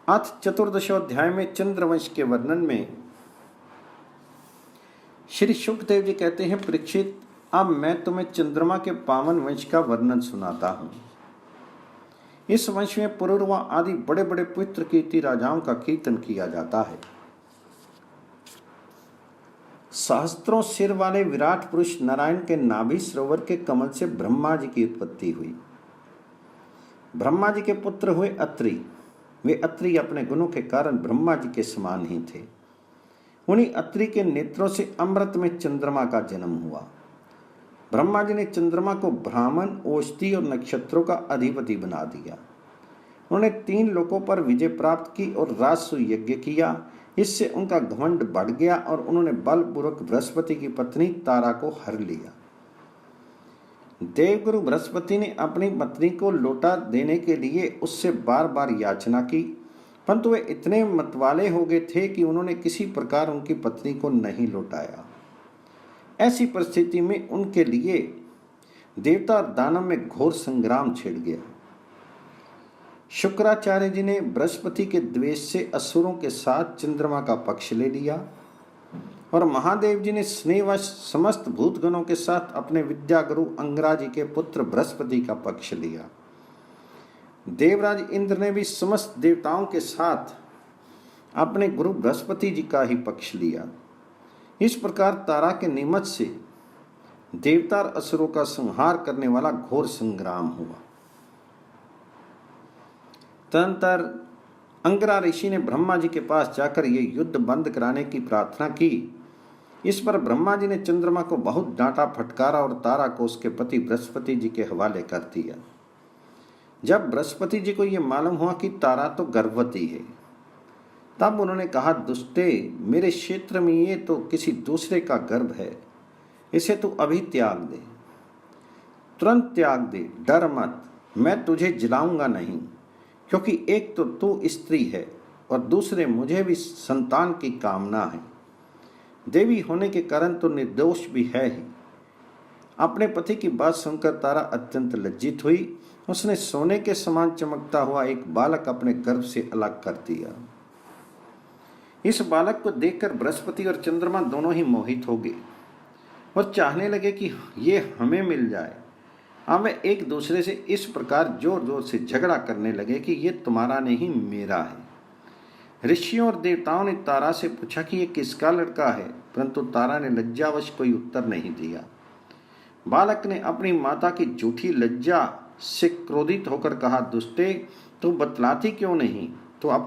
अथ चतुर्दशोध्याय में चंद्रवंश के वर्णन में श्री शुकदेव जी कहते हैं, परीक्षित, अब मैं तुम्हें चंद्रमा के पावन वंश का वर्णन सुनाता हूं। इस वंश में पुरुरवा आदि बड़े बड़े पुत्र कीर्ति राजाओं का कीर्तन किया जाता है। सहस्त्रों सिर वाले विराट पुरुष नारायण के नाभि सरोवर के कमल से ब्रह्मा जी की उत्पत्ति हुई। ब्रह्मा जी के पुत्र हुए अत्रि। वे अत्रि अपने गुणों के कारण ब्रह्मा जी के समान ही थे। उन्हीं अत्रि के नेत्रों से अमृत में चंद्रमा का जन्म हुआ। ब्रह्मा जी ने चंद्रमा को ब्राह्मण, औषधि और नक्षत्रों का अधिपति बना दिया। उन्होंने 3 लोकों पर विजय प्राप्त की और राजसूय यज्ञ किया। इससे उनका घमंड बढ़ गया और उन्होंने बलपूर्वक बृहस्पति की पत्नी तारा को हर लिया। देवगुरु बृहस्पति ने अपनी पत्नी को लौटा देने के लिए उससे बार बार याचना की, परंतु वे इतने मतवाले हो गए थे कि उन्होंने किसी प्रकार उनकी पत्नी को नहीं लौटाया। ऐसी परिस्थिति में उनके लिए देवता और दानव में घोर संग्राम छिड़ गया। शुक्राचार्य जी ने बृहस्पति के द्वेष से असुरों के साथ चंद्रमा का पक्ष ले लिया और महादेव जी ने स्नेहवश समस्त भूतगणों के साथ अपने विद्या गुरु अंगरा जी के पुत्र बृहस्पति का पक्ष लिया। देवराज इंद्र ने भी समस्त देवताओं के साथ अपने गुरु बृहस्पति जी का ही पक्ष लिया। इस प्रकार तारा के निमित्त से देवता और असुरों का संहार करने वाला घोर संग्राम हुआ। तदनंतर अंगरा ऋषि ने ब्रह्मा जी के पास जाकर ये युद्ध बंद कराने की प्रार्थना की। इस पर ब्रह्मा जी ने चंद्रमा को बहुत डांटा फटकारा और तारा को उसके पति बृहस्पति जी के हवाले कर दिया। जब बृहस्पति जी को यह मालूम हुआ कि तारा तो गर्भवती है, तब उन्होंने कहा, दुष्टे, मेरे क्षेत्र में ये तो किसी दूसरे का गर्भ है, इसे तू अभी त्याग दे, तुरंत त्याग दे, डर मत, मैं तुझे जलाऊंगा नहीं, क्योंकि एक तो तू स्त्री है और दूसरे मुझे भी संतान की कामना है। देवी होने के कारण तो निर्दोष भी है ही। अपने पति की बात सुनकर तारा अत्यंत लज्जित हुई। उसने सोने के समान चमकता हुआ एक बालक अपने गर्भ से अलग कर दिया। इस बालक को देखकर बृहस्पति और चंद्रमा दोनों ही मोहित हो गए और चाहने लगे कि ये हमें मिल जाए। अब वे एक दूसरे से इस प्रकार जोर जोर से झगड़ा करने लगे कि ये तुम्हारा नहीं, मेरा है। ऋषियों और देवताओं ने तारा से पूछा कि ये किसका लड़का है, परंतु तारा ने लज्जावश कोई उत्तर नहीं दिया। बालक ने अपनी माता की झूठी लज्जा से क्रोधित होकर कहा, दुष्टे, तू बतलाती क्यों नहीं? तो अपने